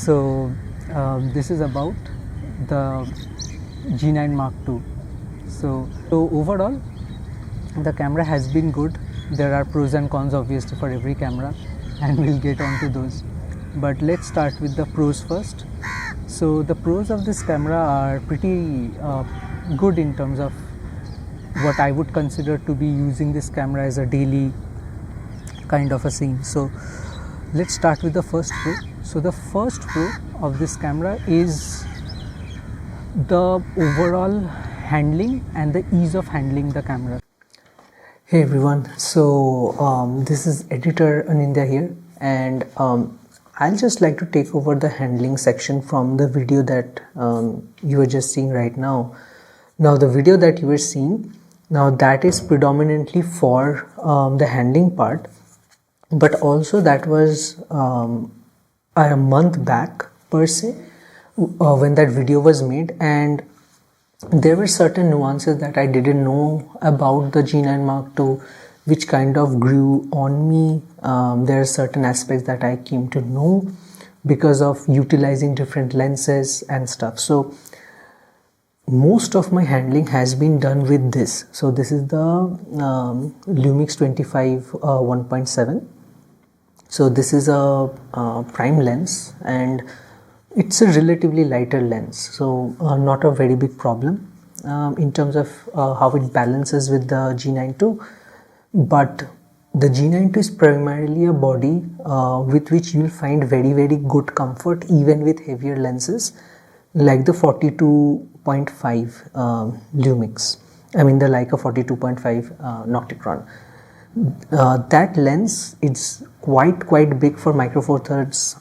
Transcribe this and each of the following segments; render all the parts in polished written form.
So this is about the G9 Mark II. So overall the camera has been good. There are pros and cons obviously for every camera, and we'll get on to those. But let's start with the pros first. So the pros of this camera are pretty good in terms of what I would consider to be using this camera as a daily kind of a scene. So let's start with the first pro. So the first pro of this camera is the overall handling and the ease of handling the camera. Hey everyone, so this is editor Anindya here, and I'll just like to take over the handling section from the video that you are just seeing right now. Now the video that you are seeing, now that is predominantly for the handling part, but also that was a month back per se when that video was made, and there were certain nuances that I didn't know about the G9 Mark II, which kind of grew on me. There are certain aspects that I came to know because of utilizing different lenses and stuff. So most of my handling has been done with this. So this is the Lumix 25 1.7. So this is a prime lens, and it's a relatively lighter lens, so not a very big problem in terms of how it balances with the G9II. But the G9II is primarily a body with which you'll find very good comfort even with heavier lenses like the 42.5 Lumix. I mean the Leica 42.5 Nocticron. That lens is quite big for micro four thirds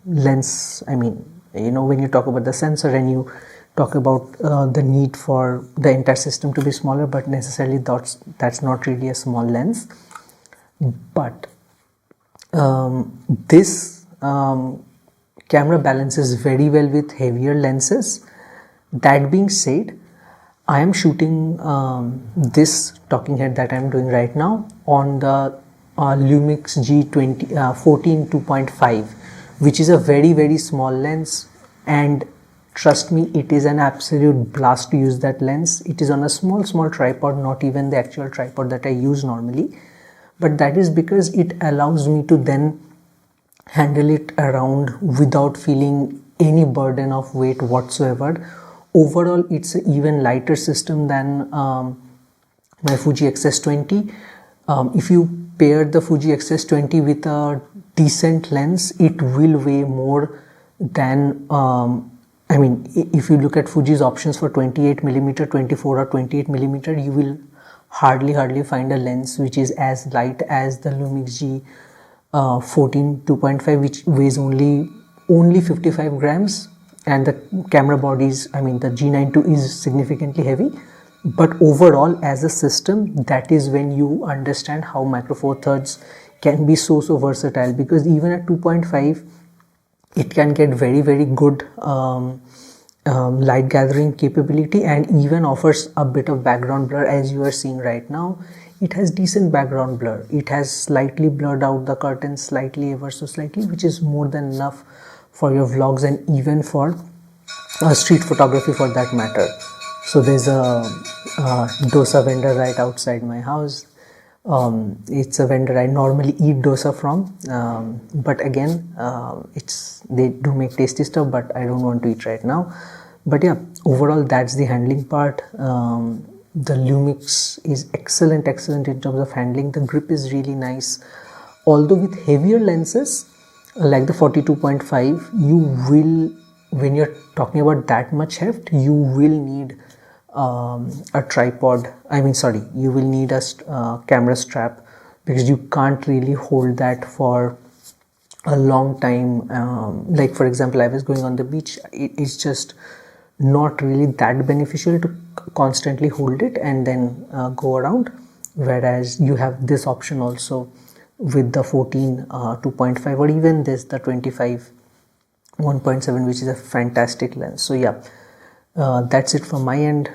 lens. I mean, you know, when you talk about the sensor and you talk about the need for the entire system to be smaller, but necessarily that's not really a small lens. But this camera balances very well with heavier lenses. That being said, I am shooting this talking head that I am doing right now on the Lumix G9 2.5, which is a very small lens, and trust me, it is an absolute blast to use that lens. It is on a small tripod, not even the actual tripod that I use normally, but that is because it allows me to then handle it around without feeling any burden of weight whatsoever. Overall, it's an even lighter system than my Fuji X-S20. If you pair the Fuji X-S20 with a decent lens, it will weigh more than I mean, if you look at Fuji's options for 28mm, 24 or 28mm, you will hardly find a lens which is as light as the Lumix G9 2.5, which weighs only 55 grams, and the camera bodies, I mean the G9II is significantly heavy. But overall, as a system, that is when you understand how micro four thirds can be so versatile, because even at 2.5 it can get very good light gathering capability, and even offers a bit of background blur. As you are seeing right now, it has decent background blur. It has slightly blurred out the curtains, slightly, ever so slightly, which is more than enough for your vlogs and even for street photography for that matter. So there's a dosa vendor right outside my house. It's a vendor I normally eat dosa from, but again, they do make tasty stuff, but I don't want to eat right now. But yeah, overall that's the handling part. The Lumix is excellent in terms of handling. The grip is really nice. Although with heavier lenses like the 42.5, you will, when you're talking about that much heft, you will need a tripod. You will need a camera strap, because you can't really hold that for a long time. Like for example, I was going on the beach. It's just not really that beneficial to constantly hold it and then go around, whereas you have this option also with the 14 2.5, or even this, the 25 1.7, which is a fantastic lens. So yeah, that's it from my end.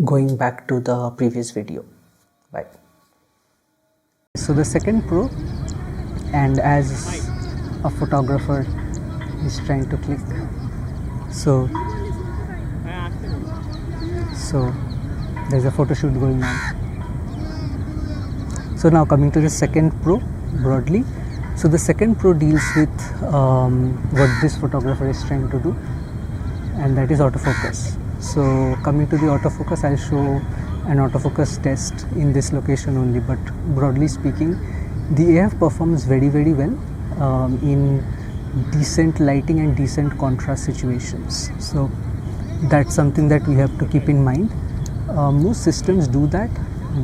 Going back to the previous video. Bye. So the second pro, and as a photographer is trying to click. So there's a photo shoot going on. So now coming to the second pro broadly. So the second pro deals with what this photographer is trying to do, and that is autofocus. So coming to the autofocus, I'll show an autofocus test in this location only, but broadly speaking, the AF performs very well in decent lighting and decent contrast situations. So that's something that we have to keep in mind. Most systems do that,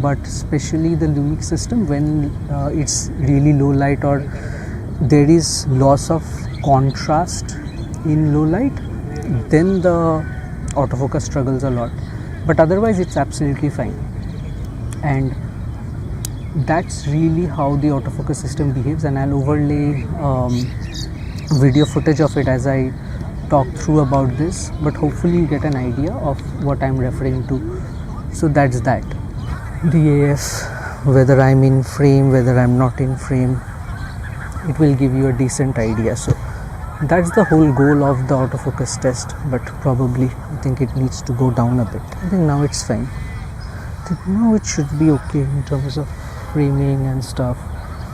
but especially the Lumix system, when it's really low light or there is loss of contrast in low light, then the autofocus struggles a lot, but otherwise it's absolutely fine. And that's really how the autofocus system behaves, and I'll overlay video footage of it as I talk through about this, but hopefully you get an idea of what I'm referring to. So that's that. The AF, whether I'm in frame, whether I'm not in frame, it will give you a decent idea. So that's the whole goal of the autofocus test, but probably I think it needs to go down a bit. I think now it's fine. I think now it should be okay in terms of framing and stuff,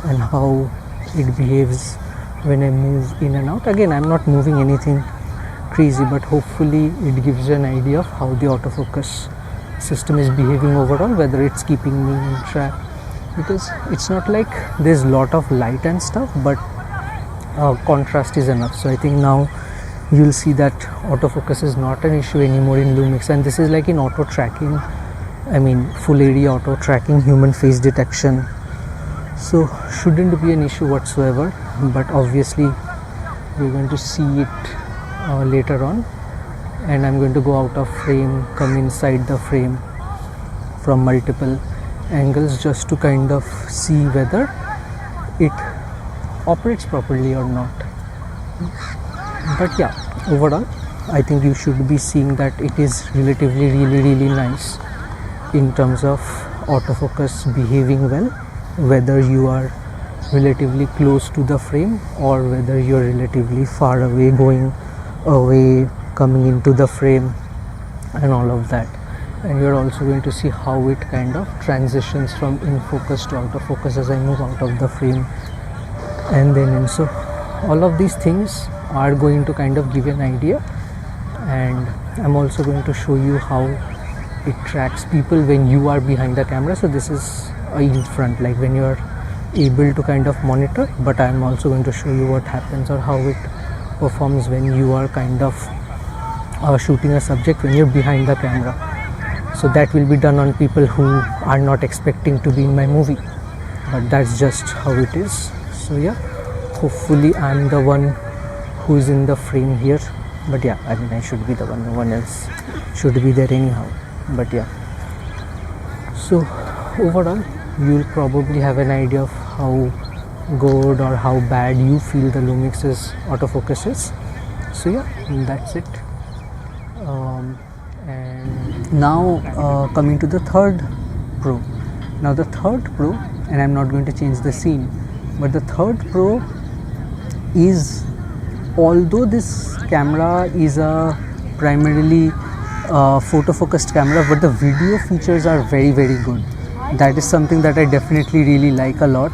and how it behaves when I move in and out. Again, I'm not moving anything crazy, but hopefully it gives you an idea of how the autofocus system is behaving overall, whether it's keeping me in track, because it's not like there's a lot of light and stuff, but contrast is enough. So I think now you'll see that autofocus is not an issue anymore in Lumix, and this is like in auto tracking, I mean full area auto tracking, human face detection, so shouldn't be an issue whatsoever. But obviously we're going to see it later on, and I'm going to go out of frame, come inside the frame from multiple angles just to kind of see whether it operates properly or not. But yeah, overall I think you should be seeing that it is relatively really nice in terms of autofocus behaving well, whether you are relatively close to the frame or whether you're relatively far away, going away, coming into the frame, and all of that. And you're also going to see how it kind of transitions from in focus to out of focus as I move out of the frame and then in. So all of these things are going to kind of give you an idea, and I'm also going to show you how it tracks people when you are behind the camera. So this is in front, like when you're able to kind of monitor, but I'm also going to show you what happens or how it performs when you are kind of shooting a subject when you're behind the camera. So that will be done on people who are not expecting to be in my movie, but that's just how it is. So yeah, hopefully I'm the one who's in the frame here, but yeah, I mean I should be the one, no one else should be there anyhow. But yeah, so overall you'll probably have an idea of how good or how bad you feel the Lumix's autofocus is. So yeah, that's it. And now coming to the third pro. Now the third pro, and I'm not going to change the scene, but the third pro is, although this camera is a primarily photo focused camera, but the video features are very good. That is something that I definitely really like a lot.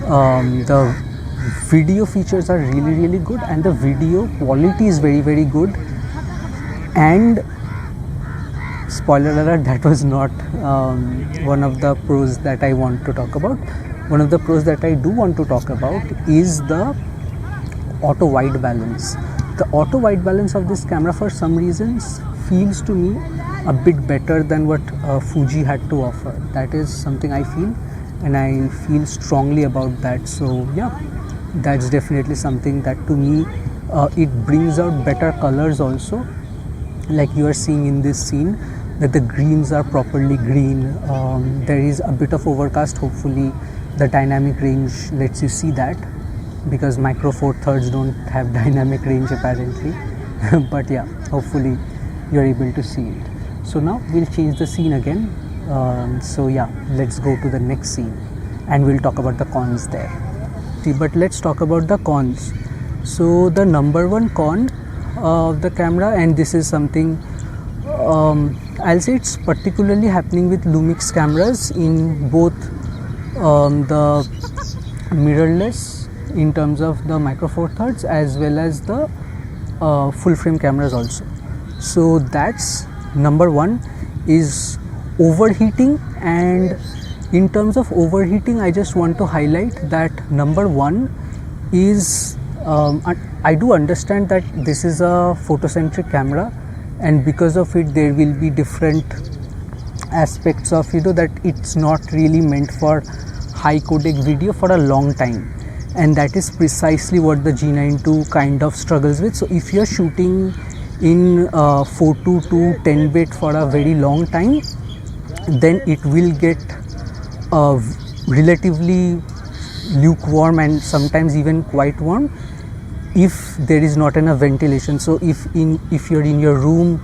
The video features are really good, and the video quality is very good. And spoiler alert, that was not one of the pros that I want to talk about. One of the pros that I do want to talk about is the auto white balance. The auto white balance of this camera for some reasons feels to me a bit better than what Fuji had to offer. That is something I feel, and I feel strongly about that. So yeah, that's definitely something that to me it brings out better colors also, like you are seeing in this scene, that the greens are properly green. There is a bit of overcast. Hopefully the dynamic range lets you see that, because micro four thirds don't have dynamic range apparently. But yeah, hopefully you're able to see it. So now we'll change the scene again. So yeah, let's go to the next scene and we'll talk about the cons there. safety, but let's talk about the cons. So the number one con of the camera, and this is something I'll say it's particularly happening with Lumix cameras in both the mirrorless in terms of the micro four thirds as well as the full frame cameras also. So that's number one, is overheating. And in terms of overheating, I just want to highlight that number one is I do understand that this is a photocentric camera, and because of it there will be different aspects of that it's not really meant for high codec video for a long time, and that is precisely what the G9II kind of struggles with. So if you're shooting in 4:2 10-bit for a very long time, then it will get relatively lukewarm and sometimes even quite warm if there is not enough ventilation. So if you're in your room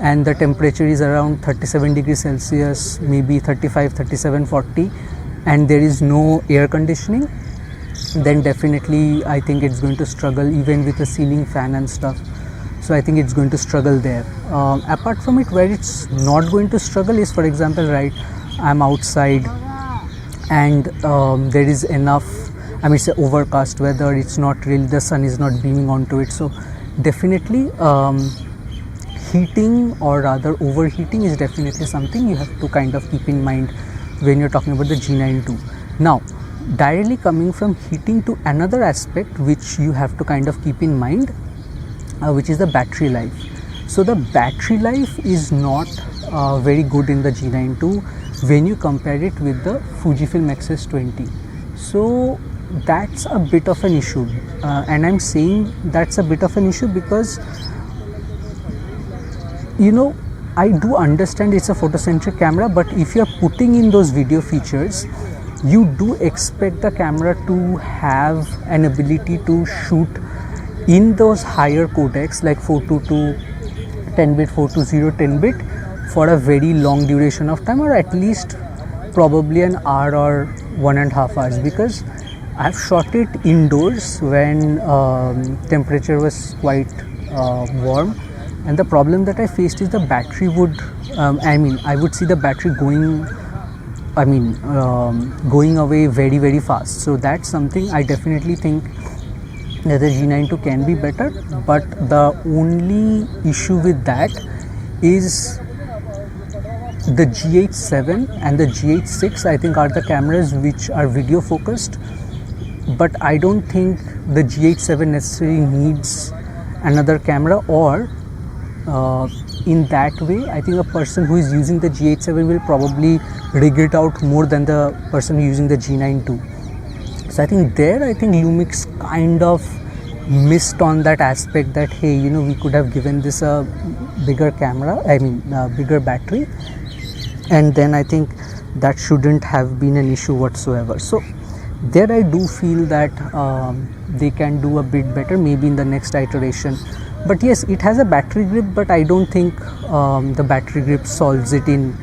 and the temperature is around 37 degrees Celsius, maybe 35, 37, 40, and there is no air conditioning, then definitely I think it's going to struggle even with a ceiling fan and stuff. So I think it's going to struggle there. Apart from it, where it's not going to struggle is, for example, right, I'm outside and there is enough, I mean, it's an overcast weather, it's not really, the sun is not beaming onto it. So definitely heating, or rather overheating, is definitely something you have to kind of keep in mind when you're talking about the G9II. Now, directly coming from heating to another aspect which you have to kind of keep in mind, which is the battery life. So the battery life is not very good in the G9II when you compare it with the Fujifilm X-S20. So that's a bit of an issue, and I'm saying that's a bit of an issue because I do understand it's a photocentric camera, but if you're putting in those video features, you do expect the camera to have an ability to shoot in those higher codecs like 422 10-bit, 420 10-bit for a very long duration of time, or at least probably an hour or 1.5 hours, because I've shot it indoors when temperature was quite warm, and the problem that I faced is the battery would I would see the battery going away very, very fast. So that's something I definitely think that the G9II can be better, but the only issue with that is the G8-7 and the G8-6 I think are the cameras which are video focused, but I don't think the G8-7 necessarily needs another camera, or in that way I think a person who is using the G8-7 will probably rig it out more than the person who is using the G9II. So I think Lumix kind of missed on that aspect, that hey, we could have given this a bigger camera, bigger battery, and then I think that shouldn't have been an issue whatsoever. So there I do feel that they can do a bit better maybe in the next iteration. But yes, it has a battery grip, but I don't think the battery grip solves it in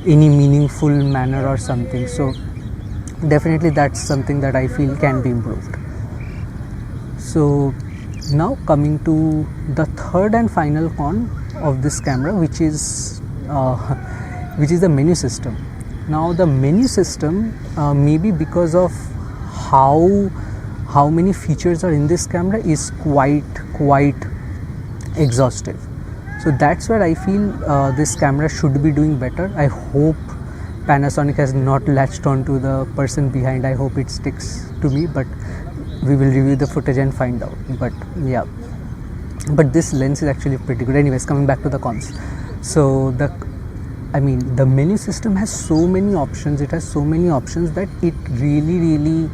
any meaningful manner or something. So definitely that's something that I feel can be improved. So now coming to the third and final con of this camera, which is the menu system. Now the menu system, maybe because of how many features are in this camera, is quite exhaustive. So that's where I feel this camera should be doing better. I hope Panasonic has not latched on to the person behind. I hope it sticks to me, but we will review the footage and find out. But yeah, but this lens is actually pretty good. Anyways, coming back to the cons. So the menu system has so many options. It has so many options that it really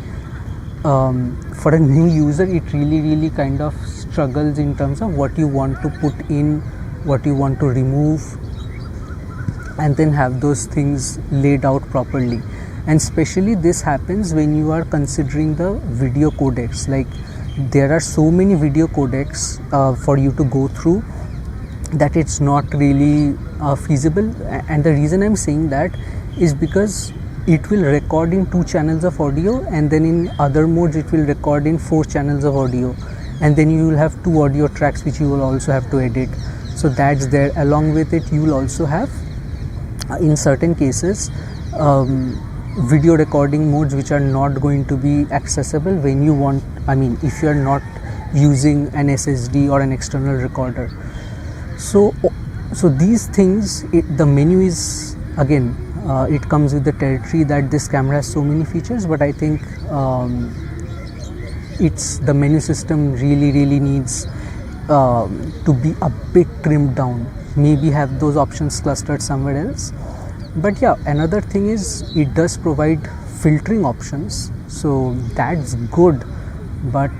for a new user, it really kind of struggles in terms of what you want to put in, what you want to remove, and then have those things laid out properly. And especially this happens when you are considering the video codecs. Like, there are so many video codecs for you to go through that it's not really feasible. And the reason I'm saying that is because it will record in 2 channels of audio, and then in other modes it will record in 4 channels of audio, and then you will have 2 audio tracks which you will also have to edit. So that's there. Along with it, you will also have in certain cases video recording modes which are not going to be accessible when you want, I mean if you are not using an SSD or an external recorder. So these things, the menu is again it comes with the territory that this camera has so many features, but I think it's the menu system really needs to be a bit trimmed down, maybe have those options clustered somewhere else. But yeah, another thing is it does provide filtering options, so that's good, but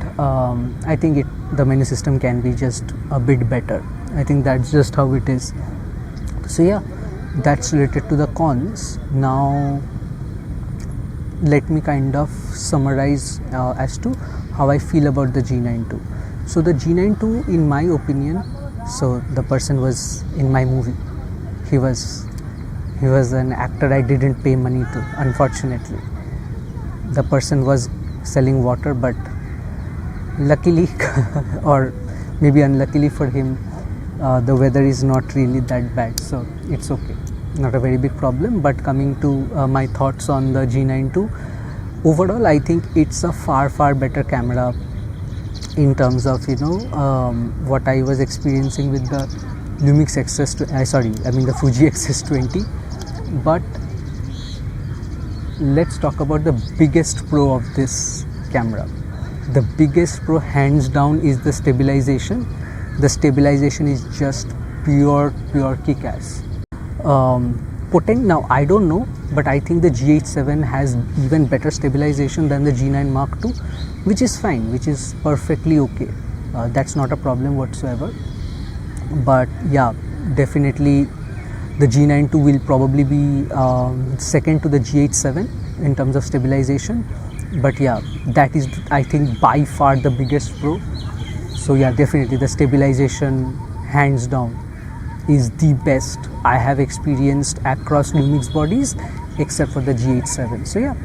I think the menu system can be just a bit better. I think that's just how it is. So yeah, that's related to the cons. Now let me kind of summarize as to how I feel about the G9II. So the G9II, in my opinion, so the person was in my movie, he was an actor I didn't pay money to, unfortunately. The person was selling water, but luckily or maybe unluckily for him, the weather is not really that bad, so it's okay, not a very big problem. But coming to my thoughts on the G9II, overall I think it's a far better camera in terms of what I was experiencing with the Lumix the Fuji XS20. But let's talk about the biggest pro of this camera. The biggest pro hands down is the stabilization. The stabilization is just pure kick-ass. Now I don't know, but I think the G8-7 has even better stabilization than the G9 Mark II, which is fine, which is perfectly okay. That's not a problem whatsoever. But yeah, definitely the G9II will probably be second to the G8-7 in terms of stabilization. But yeah, that is, I think, by far the biggest pro. So yeah, definitely the stabilization hands down is the best I have experienced across Lumix bodies except for the G8-7. So yeah,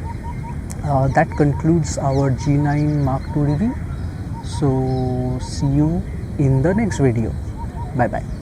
that concludes our G9 Mark II review. So see you in the next video. Bye bye.